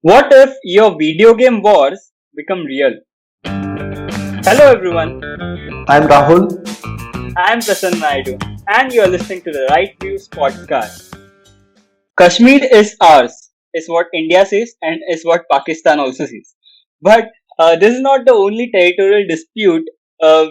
What if your video game wars become real? Hello everyone, I'm Rahul. I am Prasanna Naidu and you are listening to the RightVIEWS Podcast. Kashmir is ours, is what India says and is what Pakistan also says. But this is not the only territorial dispute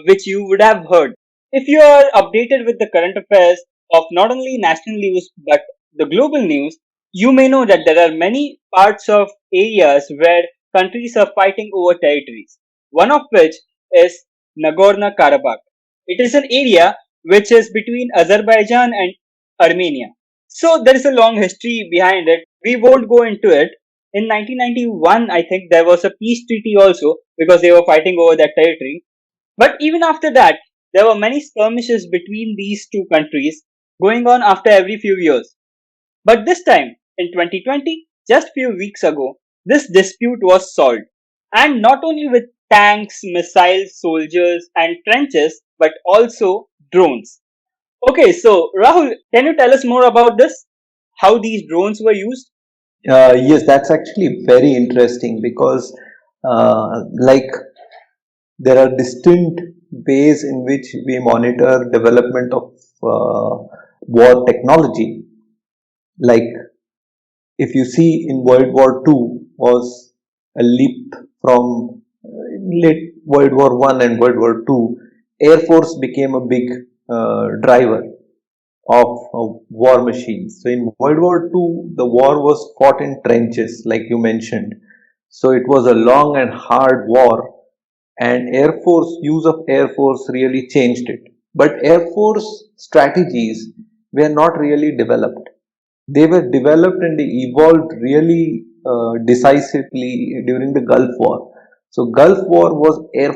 which you would have heard. If you are updated with the current affairs of not only national news but the global news, you may know that there are many parts of areas where countries are fighting over territories. One of which is Nagorno-Karabakh. It is an area which is between Azerbaijan and Armenia. So there is a long history behind it. We won't go into it. In 1991, I think there was a peace treaty also because they were fighting over that territory. But even after that, there were many skirmishes between these two countries going on after every few years. But this time, in 2020, just few weeks ago, this dispute was solved. And not only with tanks, missiles, soldiers, and trenches, but also drones. Okay, so Rahul, can you tell us more about this? How these drones were used? Yes, that's actually very interesting because, like, there are distinct ways in which we monitor development of war technology. Like, if you see in World War II was a leap from late World War One and World War II. Air Force became a big driver of war machines. So in World War II, the war was fought in trenches, like you mentioned. So it was a long and hard war, and Air Force use of Air Force really changed it. But Air Force strategies were not really developed. They were developed and they evolved really decisively during the Gulf War. So Gulf War was Air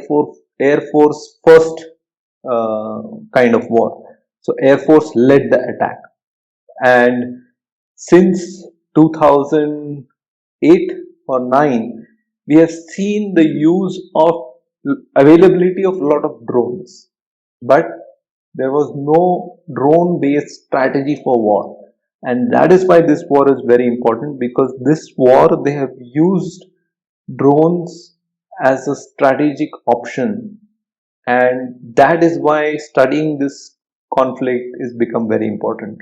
Force first kind of war. So Air Force led the attack, and since 2008 or 9, we have seen the use of availability of a lot of drones, but there was no drone based strategy for war, and that is why this war is very important, because this war they have used drones as a strategic option, and that is why studying this conflict is become very important.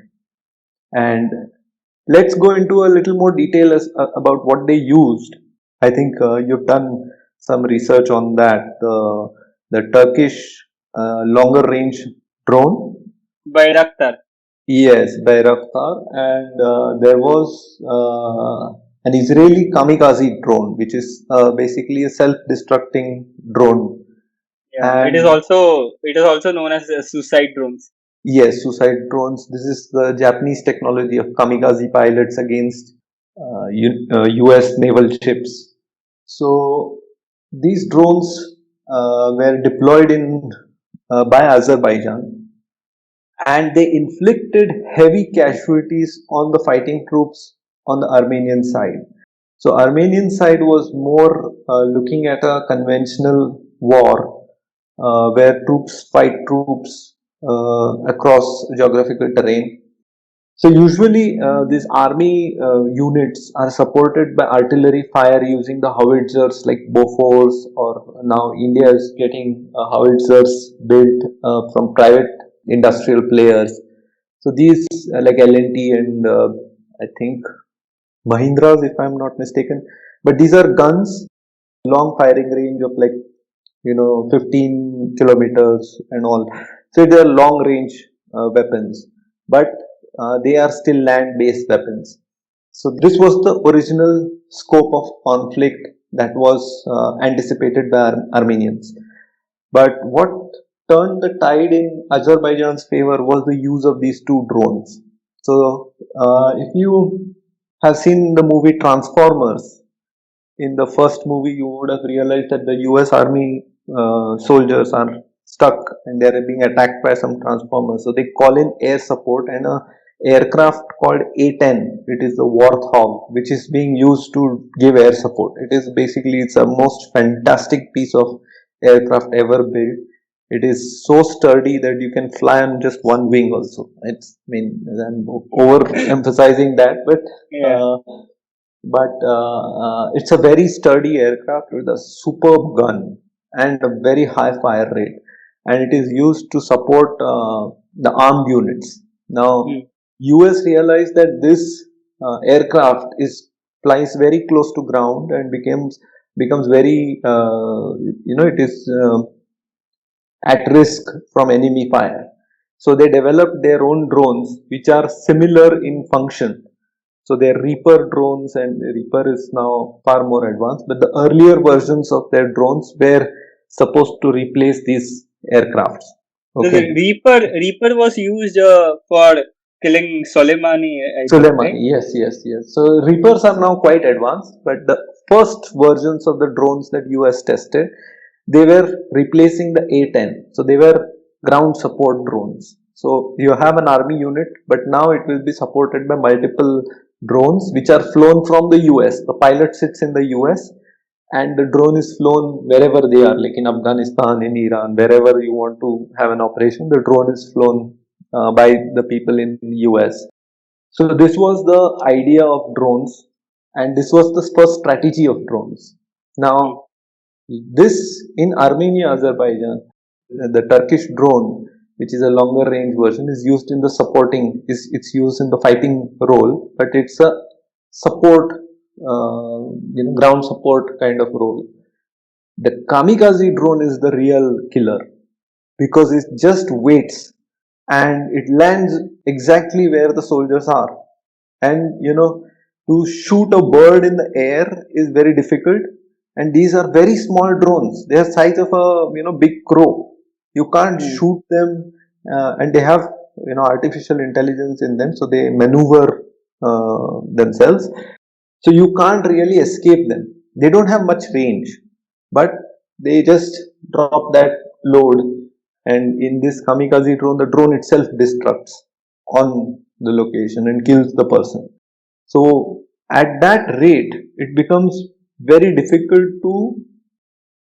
And let's go into a little more detail about what they used. I think you've done some research on that. The Turkish longer range drone. Bayraktar. Yes, Bayraktar, and there was an Israeli Kamikaze drone, which is basically a self-destructing drone. Yeah, it is also known as suicide drones. Yes, suicide drones. This is the Japanese technology of kamikaze pilots against US naval ships. So these drones were deployed in by Azerbaijan, and they inflicted heavy casualties on the fighting troops on the Armenian side. So Armenian side was more looking at a conventional war where troops fight troops across geographical terrain. So usually these army units are supported by artillery fire using the howitzers like Bofors, or now India is getting howitzers built from private industrial players. So these like L&T and I think Mahindras, if I'm not mistaken, but these are guns, long firing range of like 15 kilometers and all. So they are long range weapons, but they are still land based weapons. So this was the original scope of conflict that was anticipated by Armenians. But what turned the tide in Azerbaijan's favor was the use of these two drones. So if you have seen the movie Transformers, in the first movie you would have realized that the US Army soldiers are stuck and they are being attacked by some transformers. So they call in air support, and a aircraft called A-10, it is the Warthog, which is being used to give air support. It's a most fantastic piece of aircraft ever built. It is so sturdy that you can fly on just one wing also. I'm over emphasizing that, but Yeah. but it's a very sturdy aircraft with a superb gun and a very high fire rate, and it is used to support the armed units. Now, US realized that this aircraft is flies very close to ground and becomes very it is at risk from enemy fire. So they developed their own drones which are similar in function. So their Reaper drones, and Reaper is now far more advanced, but the earlier versions of their drones were supposed to replace these aircrafts. The Okay. Reaper was used for killing Soleimani. I think, Soleimani, right? yes. So Reapers are now quite advanced, but the first versions of the drones that US tested, they were replacing the A-10. So they were ground support drones. So you have an army unit, but now it will be supported by multiple drones which are flown from the US. The pilot sits in the US and the drone is flown wherever they are, like in Afghanistan, in Iran, wherever you want to have an operation, the drone is flown by the people in the US. So this was the idea of drones, and this was the first strategy of drones. Now, this in Armenia, Azerbaijan, the Turkish drone, which is a longer range version, is used in the supporting. It's used in the fighting role, but it's a support, ground support kind of role. The kamikaze drone is the real killer because it just waits and it lands exactly where the soldiers are. And to shoot a bird in the air is very difficult, and these are very small drones. They are size of a big crow. You can't shoot them, and they have artificial intelligence in them, so they maneuver themselves. So you can't really escape them. They don't have much range, but they just drop that load, and in this kamikaze drone, the drone itself destructs on the location and kills the person. So at that rate, it becomes very difficult to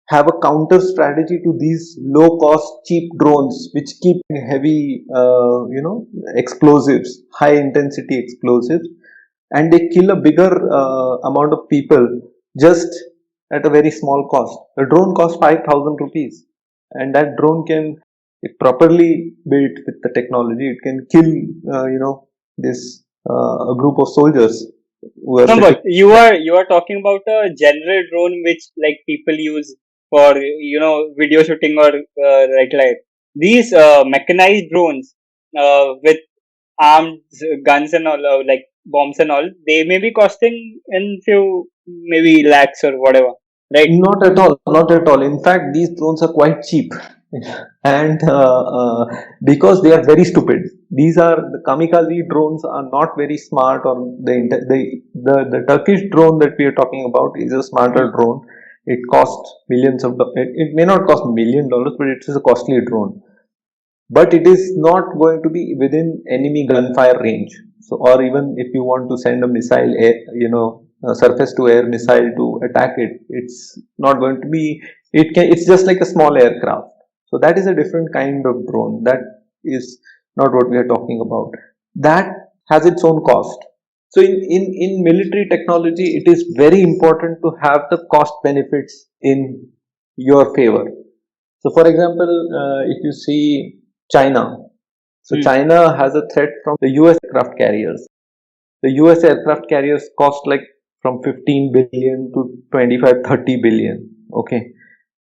have a counter strategy to these low cost cheap drones which keep heavy explosives, high intensity explosives, and they kill a bigger amount of people just at a very small cost. The drone costs 5,000 rupees, and that drone can, if properly built with the technology, it can kill this a group of soldiers who are No, sitting. but you are talking about a general drone which like people use for video shooting or like these mechanized drones with armed guns and all like bombs and all. They may be costing in few maybe lakhs or whatever, right? Not at all, not at all. In fact, these drones are quite cheap, and because they are very stupid. These are the kamikaze drones are not very smart, or the Turkish drone that we are talking about is a smarter drone. It costs millions of dollars. It may not cost $1 million, but it is a costly drone. But it is not going to be within enemy gunfire range. So, or even if you want to send a missile, a surface to air missile to attack it, it's not going to be. It's just like a small aircraft. So that is a different kind of drone. That is not what we are talking about. That has its own cost. So in military technology, it is very important to have the cost benefits in your favor. So for example, if you see China, so China has a threat from the US aircraft carriers. The US aircraft carriers cost like from 15 billion to 25-30 billion. Okay,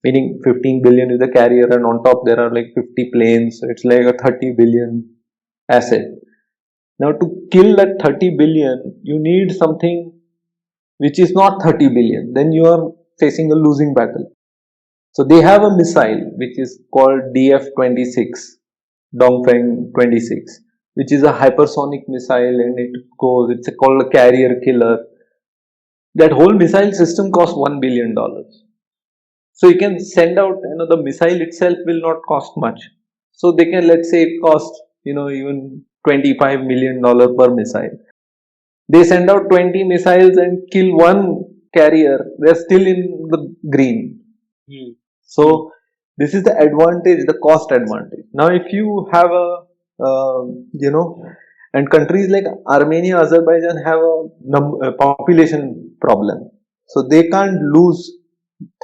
meaning 15 billion is the carrier, and on top there are like 50 planes. So it's like a 30 billion asset. Now to kill that 30 billion, you need something which is not 30 billion. Then you are facing a losing battle. So they have a missile which is called DF-26, Dongfeng 26, which is a hypersonic missile, and it's called a carrier killer. That whole missile system costs $1 billion. So you can send out, the missile itself will not cost much. So they can, let's say it costs, even $25 million per missile. They send out 20 missiles and kill one carrier, they're still in the green. So this is the advantage, the cost advantage. Now, if you have a And countries like Armenia, Azerbaijan have a population problem. So they can't lose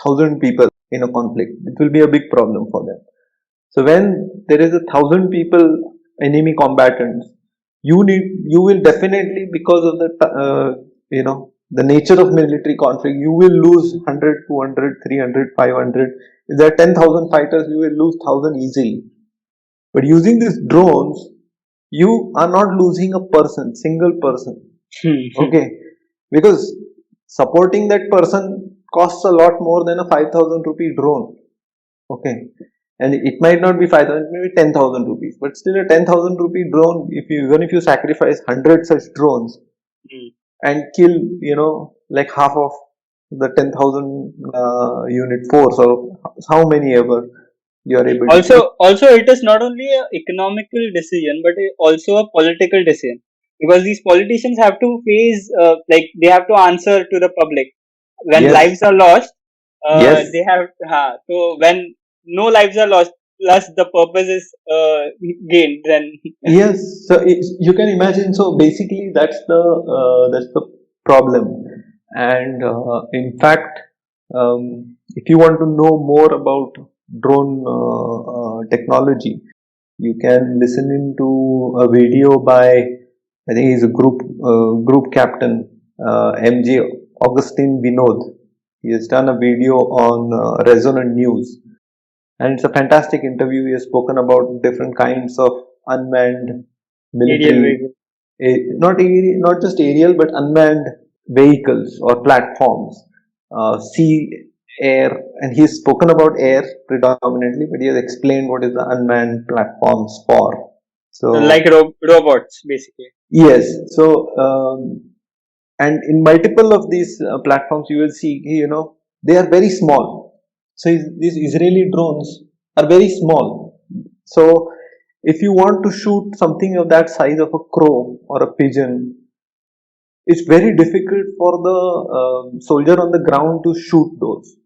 1,000 people in a conflict. It will be a big problem for them. So when there is 1,000 people enemy combatants, you will definitely, because of the nature of military conflict, you will lose 100, 200, 300, 500. If there are 10,000 fighters, you will lose 1,000 easily. But using these drones, you are not losing a person, single person. Okay, because supporting that person costs a lot more than a 5,000 rupee drone. Okay, and it might not be 5,000, maybe 10,000 rupees, but still a 10,000 rupee drone, even if you sacrifice 100 such drones and kill, like half of the 10,000 unit force, or how many ever you are able to. Also, it is not only an economical decision, but also a political decision, because these politicians have to face, like they have to answer to the public when Yes. lives are lost. Yes. They have so when no lives are lost, plus the purpose is gained, then Yes, so you can imagine. So basically, that's the problem. And in fact, if you want to know more about drone technology, you can listen into a video by, I think he's a group captain, MJ Augustine Vinod. He has done a video on Resonant News, and it's a fantastic interview. He has spoken about different kinds of unmanned military, not just aerial, but unmanned vehicles or platforms, sea, air, and he's spoken about air predominantly, but he has explained what is the unmanned platforms for. So like robots, basically. Yes, so and in multiple of these platforms, you will see, they are very small. So these Israeli drones are very small. So if you want to shoot something of that size of a crow or a pigeon, it's very difficult for the soldier on the ground to shoot those.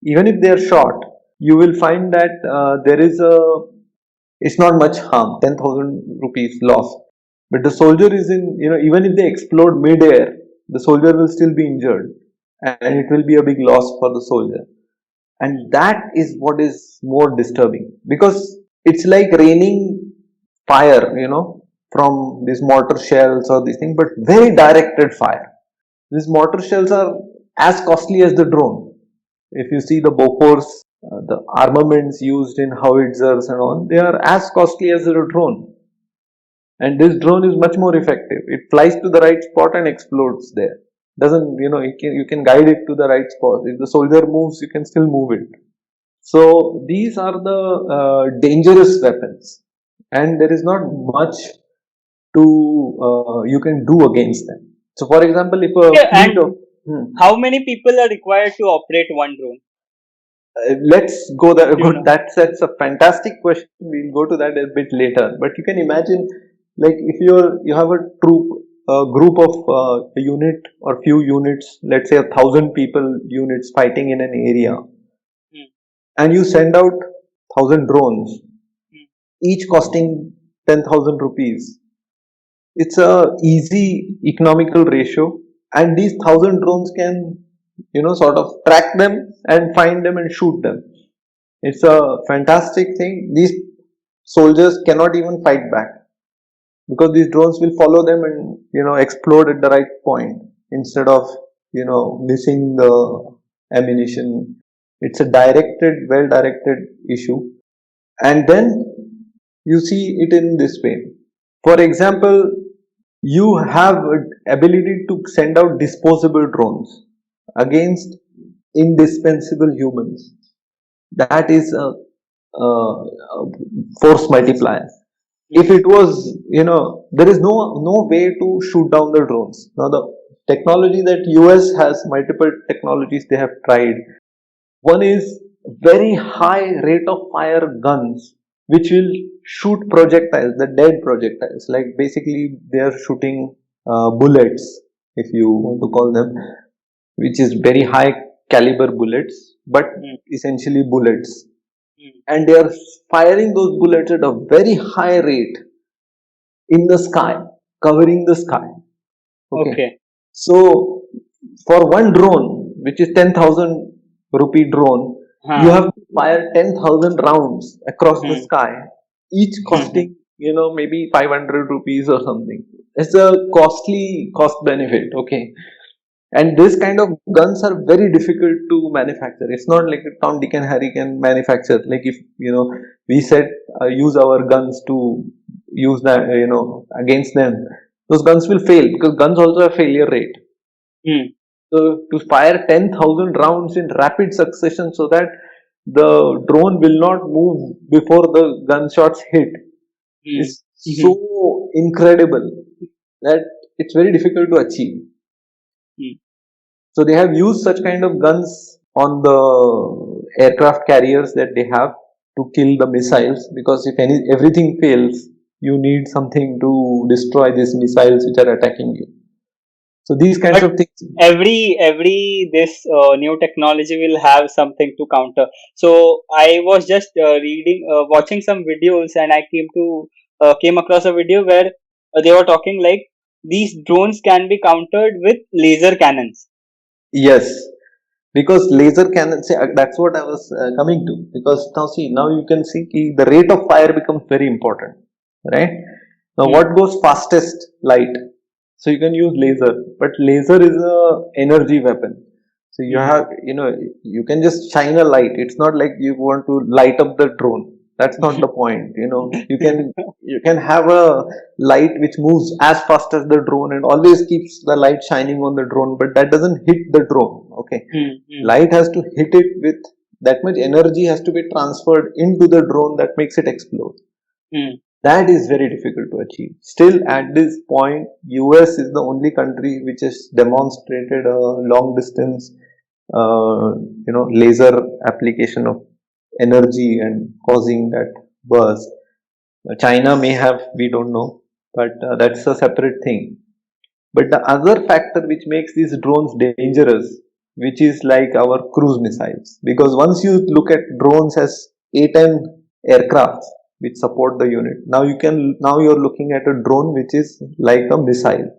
Even if they are shot, you will find that it's not much harm, 10,000 rupees loss. But the soldier is even if they explode mid-air, the soldier will still be injured, and it will be a big loss for the soldier. And that is what is more disturbing, because it's like raining fire, from these mortar shells or these things, but very directed fire. These mortar shells are as costly as the drone. If you see the Bofors, the armaments used in howitzers and all, they are as costly as a drone. And this drone is much more effective. It flies to the right spot and explodes there. Doesn't, you can guide it to the right spot. If the soldier moves, you can still move it. So these are the dangerous weapons, and there is not much you can do against them. So, for example, if how many people are required to operate one drone? Let's go there. That's a fantastic question. We'll go to that a bit later. But you can imagine, like if you have a group of a unit or few units, let's say 1,000 people units fighting in an area, and you send out 1,000 drones, each costing 10,000 rupees. It's a easy economical ratio, and these 1,000 drones can sort of track them and find them and shoot them. It's a fantastic thing. These soldiers cannot even fight back, because these drones will follow them and explode at the right point instead of missing the ammunition. It's a well directed issue. And then you see it in this way. For example, you have ability to send out disposable drones against indispensable humans. That is a force multiplier. If it was, there is no way to shoot down the drones. Now the technology that US has, multiple technologies they have tried. One is very high rate of fire guns, which will shoot projectiles, the dead projectiles. Like basically they are shooting bullets, if you want to call them, which is very high caliber bullets, but essentially bullets. And they are firing those bullets at a very high rate in the sky. covering the sky. Okay. Okay. So for one drone, which is 10,000 rupee drone, you have to fire 10,000 rounds across the sky, each costing, maybe 500 rupees or something. It's a costly cost benefit. Okay. And this kind of guns are very difficult to manufacture. It's not like Tom, Dick, and Harry can manufacture. Like if we said use our guns to use that against them, those guns will fail because guns also have failure rate. So to fire 10,000 rounds in rapid succession so that the drone will not move before the gunshots hit is so incredible that it's very difficult to achieve. So they have used such kind of guns on the aircraft carriers that they have to kill the missiles, because if everything fails, you need something to destroy these missiles which are attacking you. So these kinds of things. Every this new technology will have something to counter. So I was just watching some videos, and I came across a video where they were talking like these drones can be countered with laser cannons. Yes, because laser cannon, that's what I was coming to. Because now you can see the rate of fire becomes very important, right? Now, what goes fastest? Light. So you can use laser, but laser is a energy weapon. So you have, you can just shine a light. It's not like you want to light up the drone. That's not the point. You can have a light which moves as fast as the drone and always keeps the light shining on the drone, but that doesn't hit the drone. Okay. Light has to hit it with that much energy has to be transferred into the drone that makes it explode. That is very difficult to achieve. Still, at this point, US is the only country which has demonstrated a long distance, laser application of energy and causing that burst. China may have, we don't know, but that's a separate thing. But the other factor which makes these drones dangerous, which is like our cruise missiles, because once you look at drones as A-10 aircrafts which support the unit, now you're looking at a drone which is like a missile.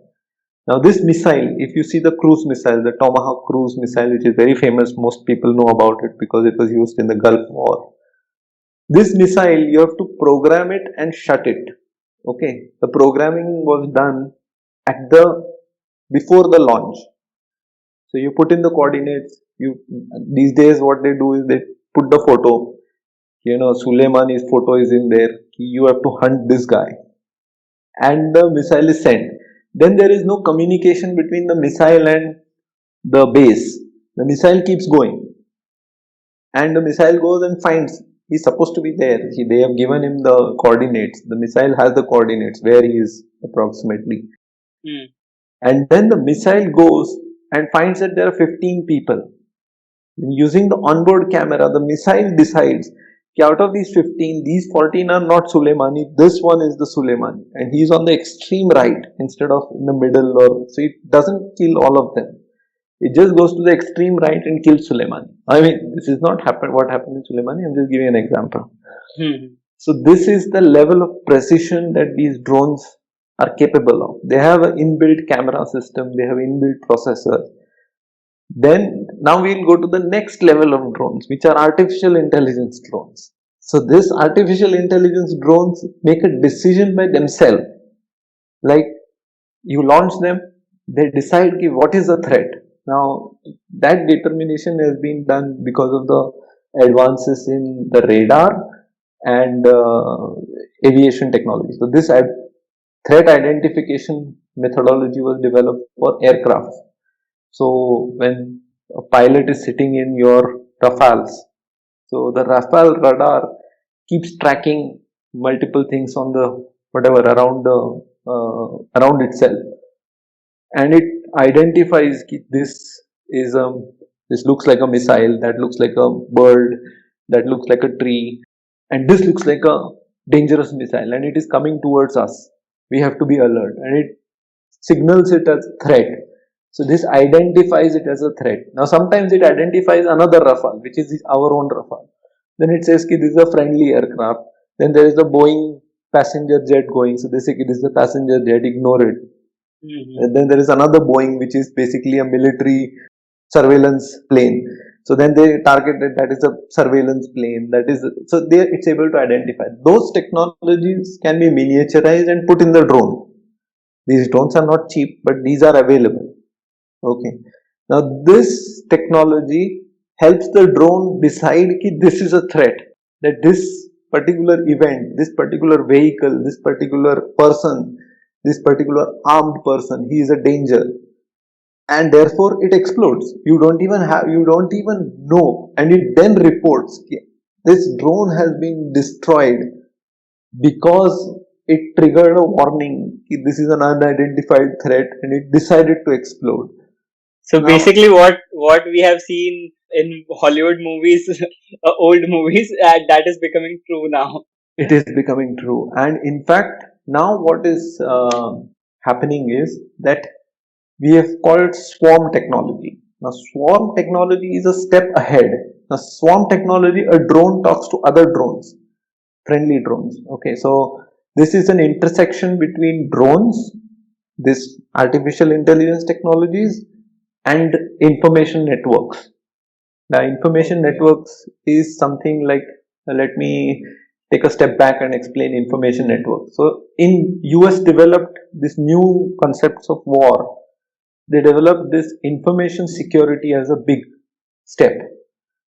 Now this missile, if you see the cruise missile, the Tomahawk cruise missile, which is very famous, most people know about it because it was used in the Gulf War. This missile, you have to program it and shut it. Okay, the programming was done before the launch. So you put in the coordinates. These days what they do is they put the photo. Soleimani's photo is in there. You have to hunt this guy, and the missile is sent. Then there is no communication between the missile and the base. The missile keeps going, and the missile goes and finds he's supposed to be there. They have given him the coordinates. The missile has the coordinates where he is approximately. And then the missile goes and finds that there are 15 people. Using the onboard camera, the missile decides out of these 15, these 14 are not Soleimani, this one is the Soleimani, and he's on the extreme right instead of in the middle, so it doesn't kill all of them. It just goes to the extreme right and kills Soleimani. I mean, this is not what happened in Soleimani, I'm just giving an example. So this is the level of precision that these drones are capable of. They have an inbuilt camera system, they have inbuilt processor. Then now we'll go to the next level of drones, which are artificial intelligence drones. So this artificial intelligence drones make a decision by themselves. Like you launch them, they decide what is the threat. Now that determination has been done because of the advances in the radar and aviation technology. So this threat identification methodology was developed for aircraft. So when a pilot is sitting in your Rafales, so the Rafale radar keeps tracking multiple things on the around itself, and it identifies this looks like a missile, that looks like a bird, that looks like a tree, and this looks like a dangerous missile, and it is coming towards us. We have to be alert, and it signals it as threat. So this identifies it as a threat. Now sometimes it identifies another Rafale, which is our own Rafale. Then it says this is a friendly aircraft. Then there is a Boeing passenger jet going. So they say it is a passenger jet, ignore it. Mm-hmm. And then there is another Boeing, which is basically a military surveillance plane. So then they targeted that is a surveillance plane. That is so they it's able to identify. Those technologies can be miniaturized and put in the drone. These drones are not cheap, but these are available. Okay. Now this technology helps the drone decide that this is a threat, that this particular event, this particular vehicle, this particular person, this particular armed person, he is a danger, and therefore it explodes. You don't even know, and it then reports this drone has been destroyed because it triggered a warning. This is an unidentified threat, and it decided to explode. So Now, basically, what we have seen in Hollywood movies, old movies, that is becoming true now. it is becoming true, and in fact, now what is happening is that we have called swarm technology. Now, swarm technology is a step ahead. Now, swarm technology, a drone talks to other drones, friendly drones. Okay, so this is an intersection between drones, this artificial intelligence technologies, and information networks. Now, information networks is something like, let me take a step back and explain information networks. So, in US developed this new concepts of war. They developed this information security as a big step.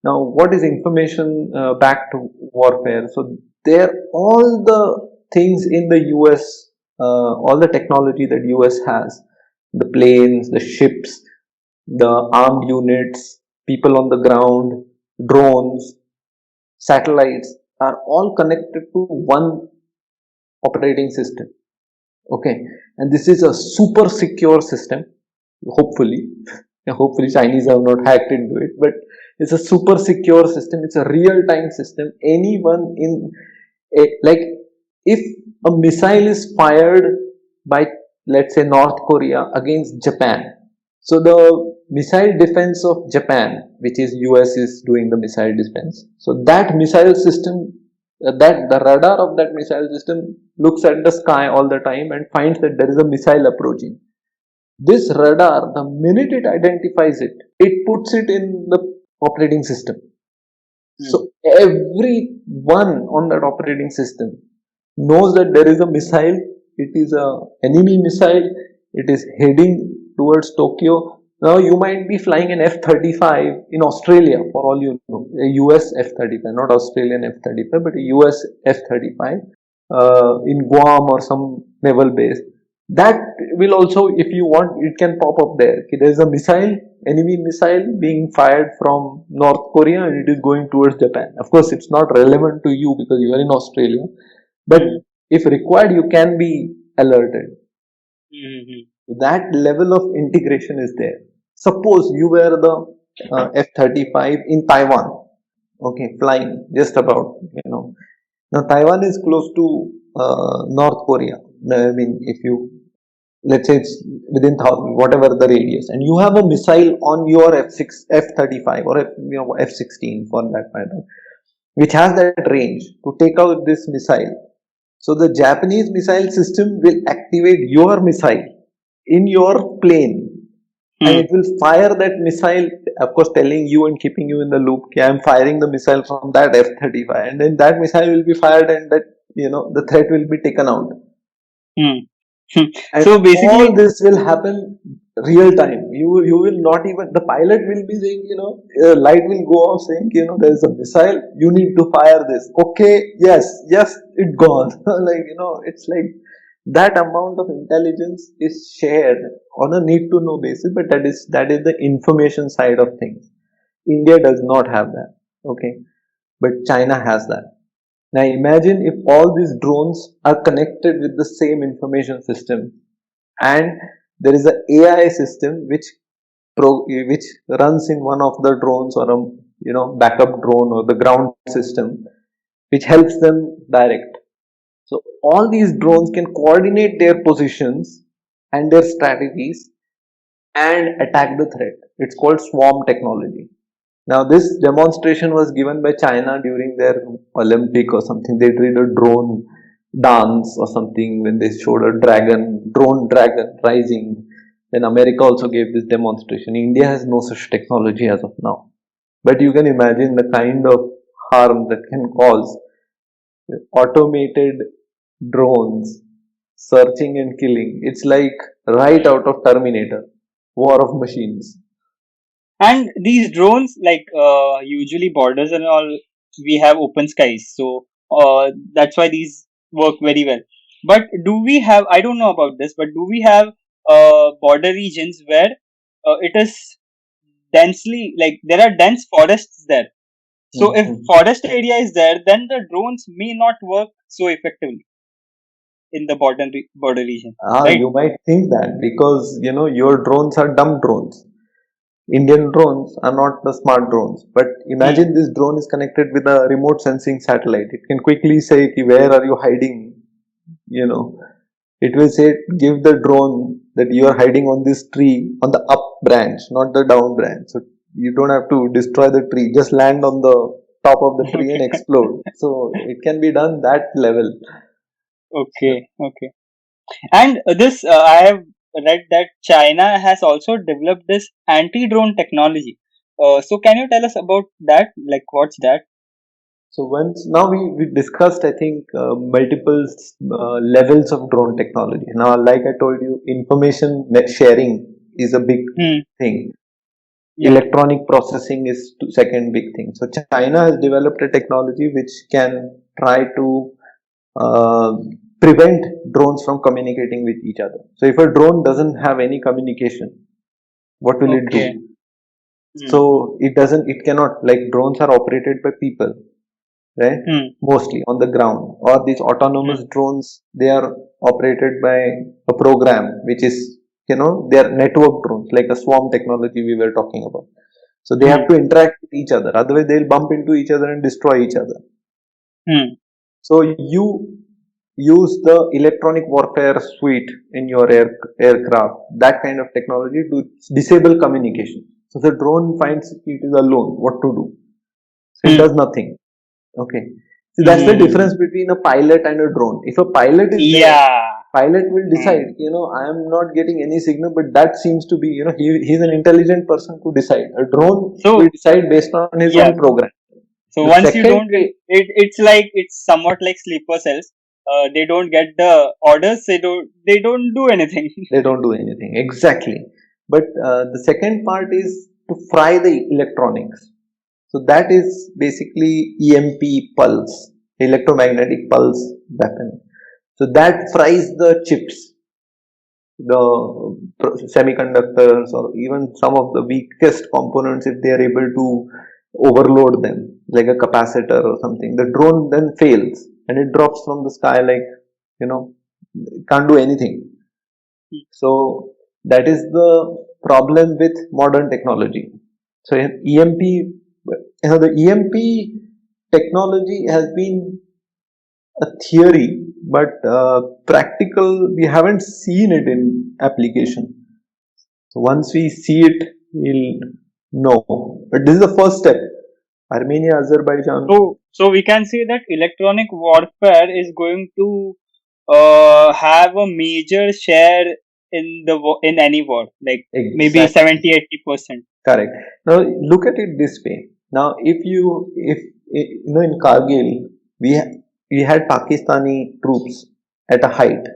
Now, what is information backed warfare? So, there all the things in the US, all the technology that US has, the planes, the ships, the armed units, people on the ground, drones, satellites are all connected to one operating system. Okay, and this is a super secure system. Hopefully, Chinese have not hacked into it, but it's a super secure system. It's a real-time system. Anyone in like if a missile is fired by, let's say, North Korea against Japan, so the missile defense of Japan, which is US is doing the missile defense, so that missile system, that the radar of that missile system looks at the sky all the time and finds that there is a missile approaching. This radar, the minute it identifies it, it puts it in the operating system. So everyone on that operating system knows that there is a missile. It is a enemy missile. It is heading towards Tokyo. Now you might be flying an F-35 in Australia, for all you know, a US F-35, not Australian F-35, but a US F-35 in Guam or some naval base. That will also, if you want, it can pop up there. There is a missile, enemy missile being fired from North Korea, and it is going towards Japan. Of course, it's not relevant to you because you are in Australia, but if required, you can be alerted. That level of integration is there. Suppose you were the F-35 in Taiwan, okay, flying just about, Now Taiwan is close to North Korea. I mean, if you, let's say it's within whatever the radius, and you have a missile on your F-35 or F-16 for that matter, which has that range to take out this missile. So the Japanese missile system will activate your missile in your plane, and it will fire that missile, of course, telling you and keeping you in the loop. Okay, I'm firing the missile from that F-35, and then that missile will be fired, and that the threat will be taken out. And so basically, all this will happen real time. You will not even, the pilot will be saying, light will go off saying, there is a missile, you need to fire this. Okay, yes, it's gone. It's like that amount of intelligence is shared on a need to know basis, but that is the information side of things. India does not have that. Okay, but China has that. Now imagine if all these drones are connected with the same information system, and there is an AI system which runs in one of the drones, or a backup drone or the ground system, which helps them direct. So all these drones can coordinate their positions and their strategies and attack the threat. It's called swarm technology. Now this demonstration was given by China during their Olympic or something. They did a drone dance or something when they showed a drone dragon rising. Then America also gave this demonstration. India has no such technology as of now. But you can imagine the kind of harm that can cause automated drones searching and killing. It's like right out of Terminator, War of Machines. And these drones, like usually borders and all, we have open skies, so that's why these work very well. But do we have? I don't know about this, but do we have border regions where it is densely, like there are dense forests there? So if Mhm. forest area is there, then the drones may not work so effectively in the border region, right? You might think that because your drones are dumb drones. Indian drones are not the smart drones. But Hmm. imagine this drone is connected with a remote sensing satellite. It can quickly say, "Ki, where are you hiding? You know, it will say, give the drone that you are hiding on this tree on the up branch, not the down branch. So you don't have to destroy the tree. Just land on the top of the tree and Okay. explode." So it can be done that level. So, Okay. Okay. And this, I have read that China has also developed this anti-drone technology. So can you tell us about that? Like, what's that? So once now we discussed, I think, multiple levels of drone technology. Now, like I told you, information sharing is a big Hmm. thing. Yeah. Electronic processing is second big thing. So China has developed a technology which can try to uh, prevent drones from communicating with each other. So if a drone doesn't have any communication, what will it Okay. do? Hmm. So it cannot, like drones are operated by people, right? Hmm. Mostly on the ground, or these Hmm. autonomous drones, they are operated by a program which is, they are network drones, like a swarm technology we were talking about. So they have Hmm. to interact with each other, otherwise they'll bump into each other and destroy each other. Hmm. So you use the electronic warfare suite in your aircraft, that kind of technology, to disable communication. So the drone finds it is alone, what to do? So it Hmm. does nothing. Okay. See, that's the Hmm. difference between a pilot and a drone. If a pilot is there, Yeah. pilot will decide, Hmm. I am not getting any signal, but that seems to be, he's an intelligent person to decide. A drone will So decide based on his yeah. own program. So The once you second don't, way, it's like it's somewhat like sleeper cells. They don't get the orders. They don't do anything. they don't do anything. Exactly. But the second part is to fry the electronics. So that is basically EMP pulse, electromagnetic pulse weapon. So that fries the chips, the semiconductors, or even some of the weakest components. If they are able to overload them, like a capacitor or something, the drone then fails and it drops from the sky, like, you know can't do anything. So that is the problem with modern technology. So in EMP, the EMP technology has been a theory, but practical, we haven't seen it in application. So once we see it, we'll know. But this is the first step. Armenia, Azerbaijan. So we can say that electronic warfare is going to have a major share in in any war, like maybe Exactly. 70-80%. Correct. Now look at it this way. Now, if in Kargil, we we had Pakistani troops at a height,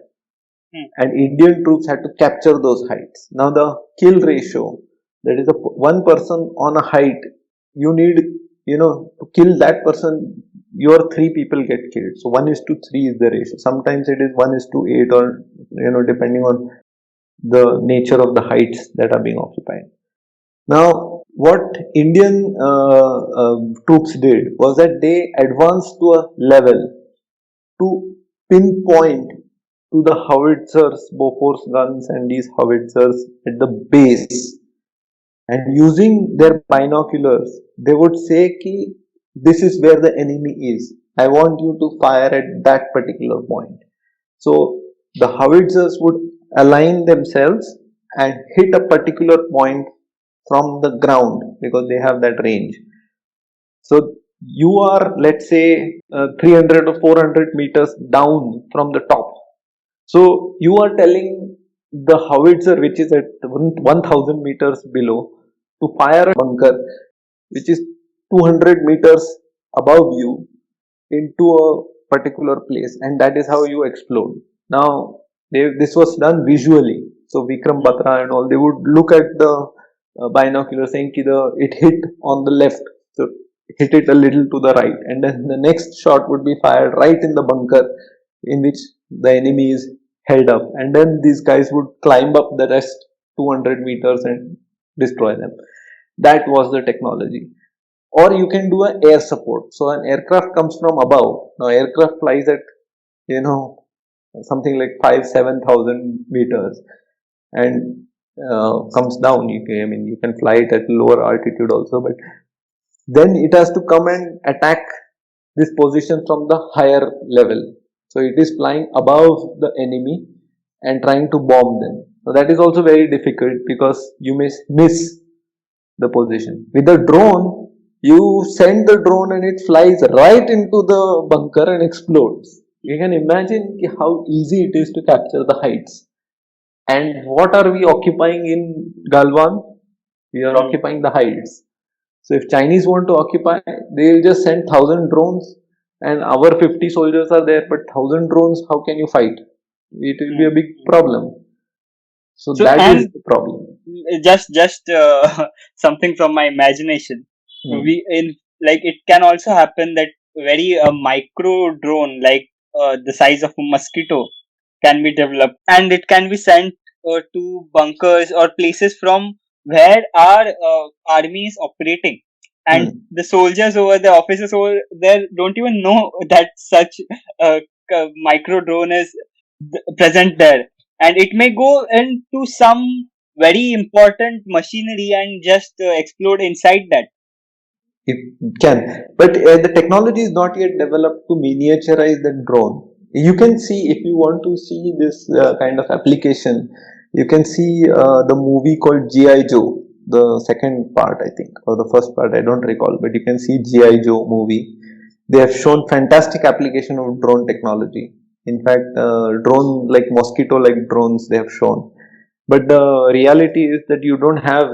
Hmm. and Indian troops had to capture those heights. Now the kill ratio, that is, one person on a height, you need, to kill that person, your three people get killed. So 1:3 is the ratio. Sometimes it is 1:8, or depending on the nature of the heights that are being occupied. Now, what Indian troops did was that they advanced to a level to pinpoint to the howitzers, Bofors guns, and these howitzers at the base. And using their binoculars, they would say, Ki, this is where the enemy is. I want you to fire at that particular point. So the howitzers would align themselves and hit a particular point from the ground, because they have that range. So you are, let's say, 300 or 400 meters down from the top. So you are telling the howitzer, which is at 1000 meters below, to fire a bunker which is 200 meters above you into a particular place, and that is how you explode. Now, this was done visually. So Vikram Batra and all, they would look at the binocular saying it hit on the left, so hit it a little to the right, and then the next shot would be fired right in the bunker in which the enemy is held up, and then these guys would climb up the rest 200 meters and destroy them. That was the technology. Or you can do an air support. So an aircraft comes from above. Now aircraft flies at, you know, something like 5,000-7,000 meters and comes down. You can fly it at lower altitude also, but then it has to come and attack this position from the higher level. So it is flying above the enemy and trying to bomb them. So that is also very difficult because you may miss the position. With the drone, you send the drone and it flies right into the bunker and explodes. You can imagine how easy it is to capture the heights. And what are we occupying in Galwan? We are occupying the heights. So if Chinese want to occupy, they will just send 1,000 drones, and our 50 soldiers are there, but 1,000 drones, how can you fight? It will be a big problem. So that is the problem. Just something from my imagination. We in like it can also happen that very micro drone, like the size of a mosquito, can be developed, and it can be sent to bunkers or places from where our army is operating, and the soldiers over the officers over there don't even know that such micro drone is present there, and it may go into some very important machinery and just explode inside that. It can, but the technology is not yet developed to miniaturize the drone. You can see, if you want to see this kind of application, you can see the movie called G.I. Joe, the second part, I think, or the first part, I don't recall, but you can see G.I. Joe movie. They have shown fantastic application of drone technology. In fact, drone like mosquito like drones they have shown. But the reality is that you don't have,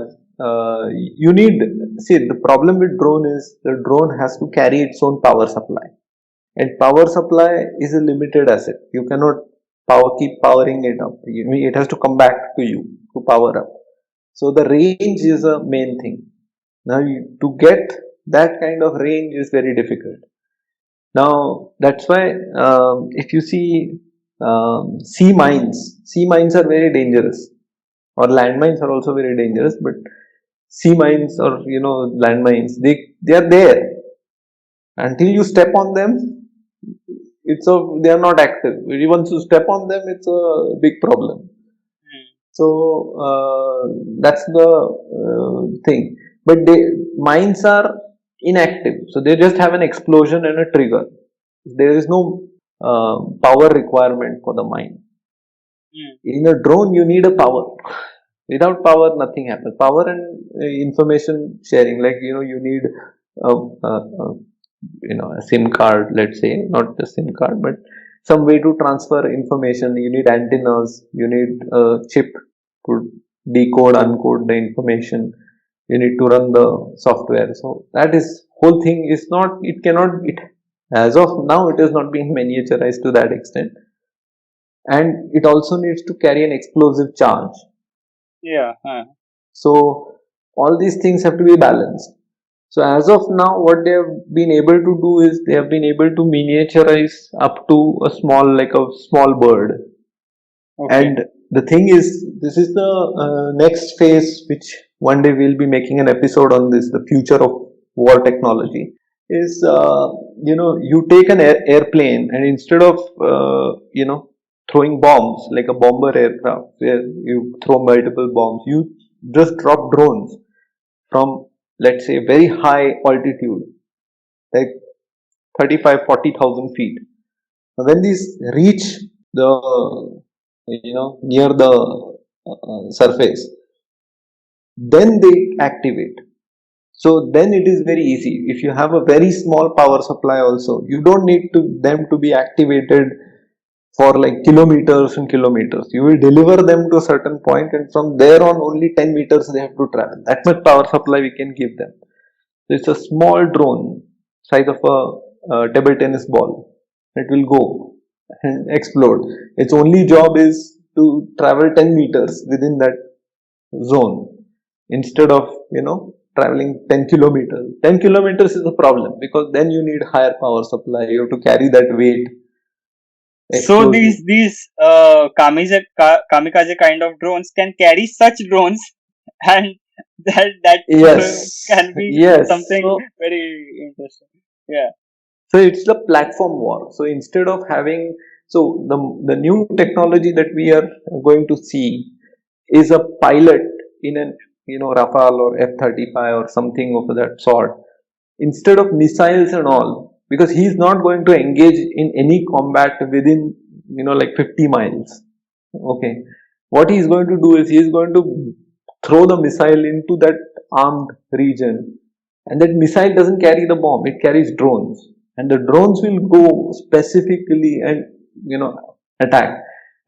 you need, see, the problem with drone is the drone has to carry its own power supply. And power supply is a limited asset. You cannot keep powering it up. It has to come back to you to power up. So the range is a main thing. Now to get that kind of range is very difficult. Now that's why if you see sea mines are very dangerous, or landmines are also very dangerous. But sea mines or landmines, they are there until you step on them. They are not active. Once you step on them, it's a big problem. So that's the thing. But mines are inactive, so they just have an explosion and a trigger. There is no power requirement for the mine. In a drone, you need a power. Without power, nothing happens. Power and information sharing, like you need a SIM card, let's say, not the SIM card, but some way to transfer information. You need antennas. You need a chip to decode, uncode the information. You need to run the software. So that is whole thing is not. It cannot. It as of now, it has not been miniaturized to that extent, and it also needs to carry an explosive charge. So all these things have to be balanced. So as of now, what they have been able to do is they have been able to miniaturize up to a small bird. And the thing is, this is the next phase, which one day we'll be making an episode on this, the future of war technology. Is you take an airplane, and instead of throwing bombs like a bomber aircraft where you throw multiple bombs, you just drop drones from, let's say, very high altitude, like 35,000-40,000 feet. When these reach the near the surface, then they activate. So then it is very easy. If you have a very small power supply also, you don't need them to be activated for like kilometers and kilometers. You will deliver them to a certain point, and from there on only 10 meters they have to travel. That much power supply we can give them. So it's a small drone, size of a table tennis ball. It will go and explode. Its only job is to travel 10 meters within that zone instead of traveling 10 kilometers. 10 kilometers is a problem because then you need higher power supply. You have to carry that weight. So Explosive. these kamikaze kind of drones can carry such drones, and that Yes, can be yes. something So, very interesting. Yeah. so it's the platform war. So instead of having, so the new technology that we are going to see is a pilot in an Rafale or F-35 or something of that sort. Instead of missiles and all, because he's not going to engage in any combat within like 50 miles. Okay, what he's going to do is he's going to throw the missile into that armed region, and that missile doesn't carry the bomb, it carries drones, and the drones will go specifically and attack,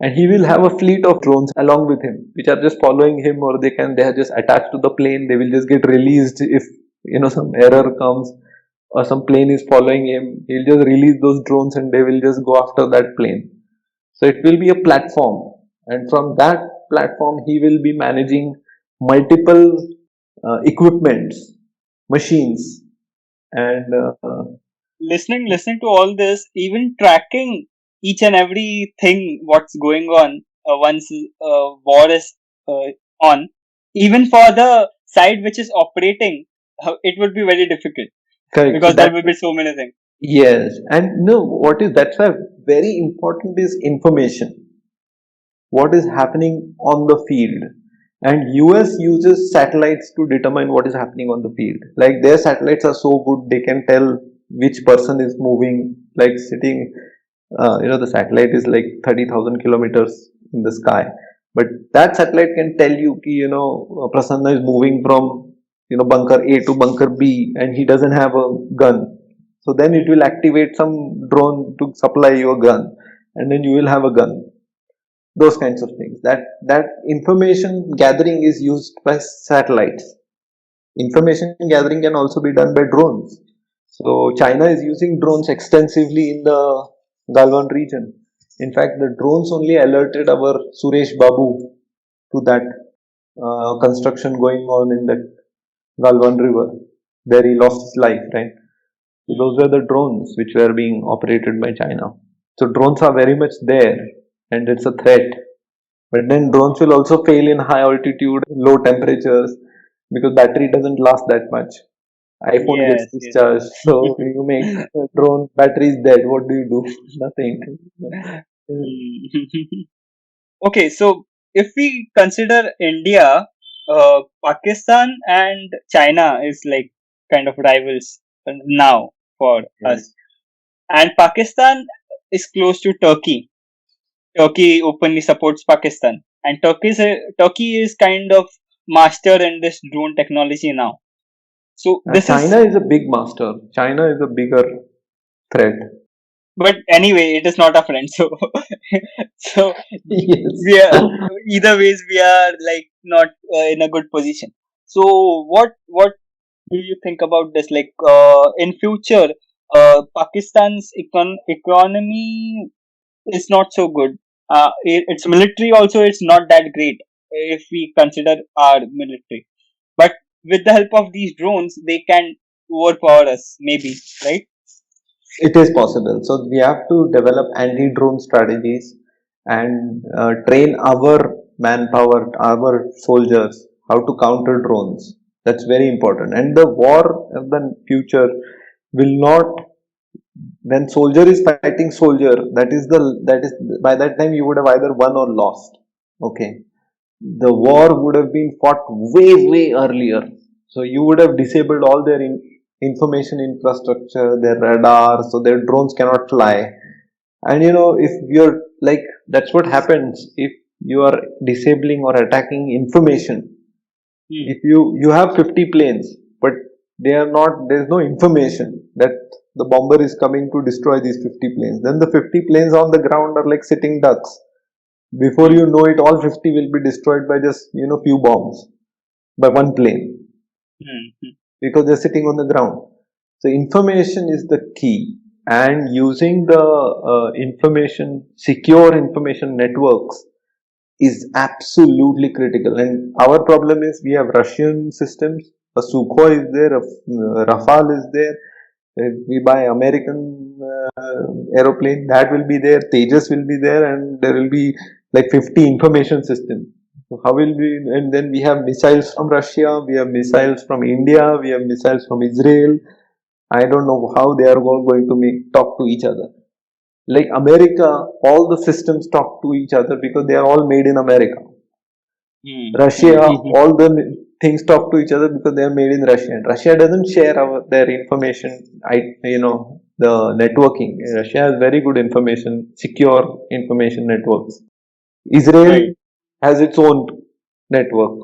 and he will have a fleet of drones along with him which are just following him, or they are just attached to the plane. They will just get released if some error comes or some plane is following him. He'll just release those drones and they will just go after that plane. So it will be a platform, and from that platform he will be managing multiple equipments, machines, and Listening to all this, even tracking each and everything what's going on once war is on, even for the side which is operating, it would be very difficult correct. So because there that will be so many things. yes, and no, what is that's why very important is information. What is happening on the field, and US uses satellites to determine what is happening on the field. Like their satellites are so good, they can tell which person is moving, like sitting the satellite is like 30,000 kilometers in the sky, but that satellite can tell you ki, Prasanna is moving from bunker A to bunker B and he doesn't have a gun. So then it will activate some drone to supply you a gun, and then you will have a gun. Those kinds of things. That information gathering is used by satellites. Information gathering can also be done by drones. So China is using drones extensively in the Galwan region. In fact, the drones only alerted our Suresh Babu to that construction going on in the Galwan river. There he lost his life, right? So those were the drones which were being operated by China. So drones are very much there, and it's a threat. But then drones will also fail in high altitude, low temperatures, because battery doesn't last that much. iPhone gets Yes, yes. discharged, so you make a drone battery is dead. What do you do? Nothing. Okay, so if we consider India, Pakistan and China is like kind of rivals now for us, Yes. and Pakistan is close to Turkey. Turkey openly supports Pakistan, and Turkey is kind of master in this drone technology now. So this China is, is a big master. China is a bigger threat. but anyway, it is not a friend. So, so Yes. we are, either ways we are like not in a good position. So what do you think about this? Like in future, Pakistan's economy is not so good. Its military also is not that great if we consider our military. But with the help of these drones, they can overpower us, maybe, right? It is possible. So we have to develop anti-drone strategies and train our manpower, our soldiers, how to counter drones. That's very important. And the war of the future will not, when soldier is fighting soldier, that is by that time you would have either won or lost. Okay, the war would have been fought way earlier, so you would have disabled all their information infrastructure, their radar, so their drones cannot fly. And if you're like, that's what happens if you are disabling or attacking information. Hmm. If you have 50 planes, but they are not, there is no information that the bomber is coming to destroy these 50 planes. Then the 50 planes on the ground are like sitting ducks. Before you know it, all 50 will be destroyed by just, few bombs, by one plane, because they're sitting on the ground. So information is the key, and using the secure information networks is absolutely critical. And our problem is we have Russian systems, a Sukhoi is there, a Rafale is there. We buy American aeroplane, that will be there, Tejas will be there, and there will be like 50 information systems. So how will we? And then we have missiles from Russia, we have missiles from India, we have missiles from Israel. I don't know how they are all going to talk to each other. Like America, all the systems talk to each other because they are all made in America. Russia, all the things talk to each other because they are made in Russia. And Russia doesn't share their information. The networking. Russia has very good information, secure information networks. Israel has its own network.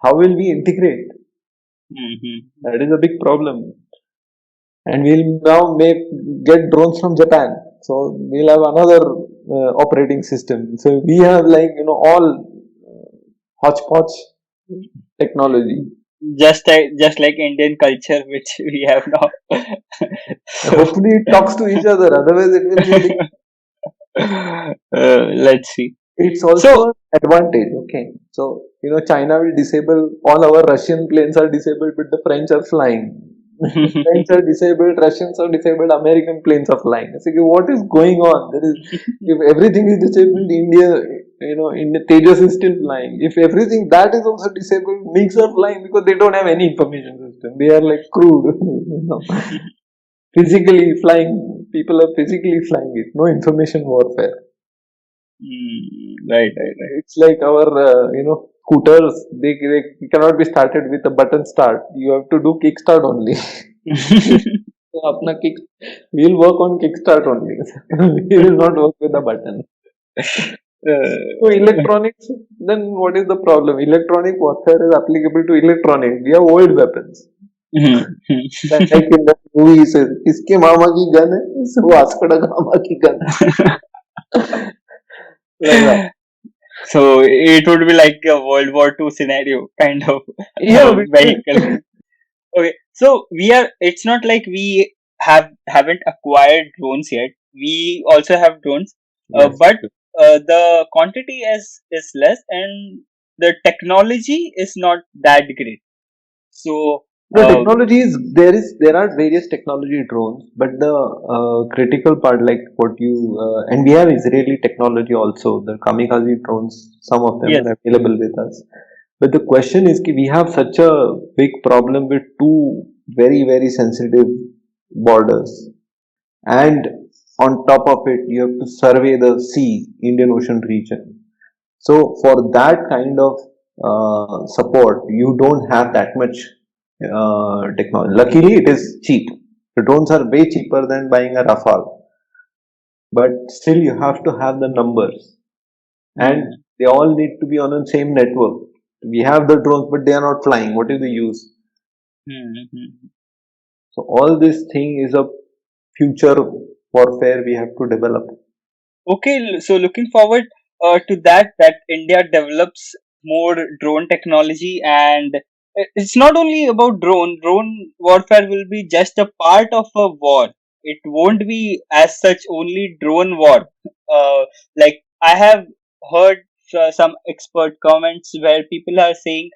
How will we integrate? That is a big problem. And we'll now get drones from Japan. So we'll have another operating system. So we have all hodgepodge technology. Just like Indian culture, which we have now. Hopefully it talks to each other. Otherwise it will be. Let's see. It's also an advantage. Okay. So China will disable all our Russian planes are disabled, but the French are flying. French are disabled, Russians are disabled, American planes are flying. I say, what is going on? If everything is disabled, India, Tejas is still flying. If everything that is also disabled, MiGs are flying because they don't have any information system. They are like crude, physically flying. People are physically flying it. No information warfare. Right. It's like our, scooters, they cannot be started with a button start. You have to do kickstart only. We'll work on kickstart only. We will not work with a button. So electronics, then what is the problem? Electronic warfare is applicable to electronics. We have old weapons. Like in the movie, he says, "Iske mama ki gun hai, so Vasco da Gama ki gun." Like that. So it would be like a World War II scenario kind of vehicle. Okay, so it's not like we haven't acquired drones yet. We also have drones, yes. But the quantity is less and the technology is not that great. So the technology is there are various technology drones, but the critical part, like what you and we have Israeli technology also, the Kamikaze drones, some of them are available with us. But the question is, we have such a big problem with two very, very sensitive borders, and on top of it, you have to survey the sea, Indian Ocean region. So for that kind of support, you don't have that much technology. Luckily, it is cheap. The drones are way cheaper than buying a Rafale. But still, you have to have the numbers, and they all need to be on the same network. We have the drones, but they are not flying. What is the use? So all this thing is a future warfare we have to develop. Okay, so looking forward to that India develops more drone technology, and it's not only about drone warfare will be just a part of a war. It won't be as such only drone war. Like I have heard some expert comments where people are saying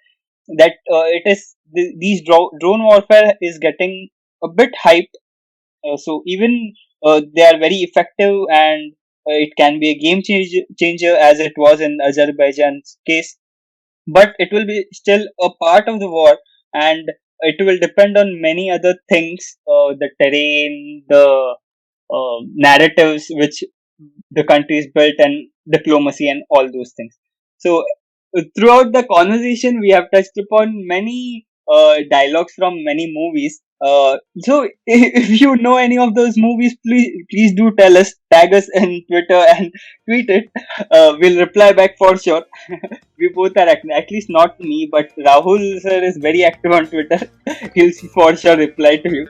that it is these drone warfare is getting a bit hyped. So even they are very effective, and it can be a game changer as it was in Azerbaijan's case. But it will be still a part of the war, and it will depend on many other things, the terrain, the narratives which the country is built, and diplomacy and all those things. So throughout the conversation, we have touched upon many dialogues from many movies, So if you know any of those movies, please do tell us, tag us in Twitter and tweet it. We'll reply back for sure. We both are active. At least not me, but Rahul sir is very active on Twitter. He'll for sure reply to you.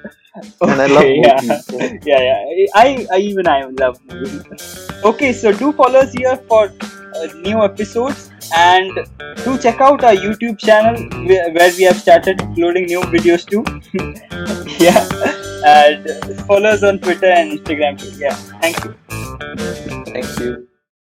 And I love Okay, yeah, movies. So yeah. I love movies. Okay, so do follow us here for new episodes, and do check out our YouTube channel where we have started uploading new videos too. Yeah, and follow us on Twitter and Instagram too. Yeah, thank you. thank you.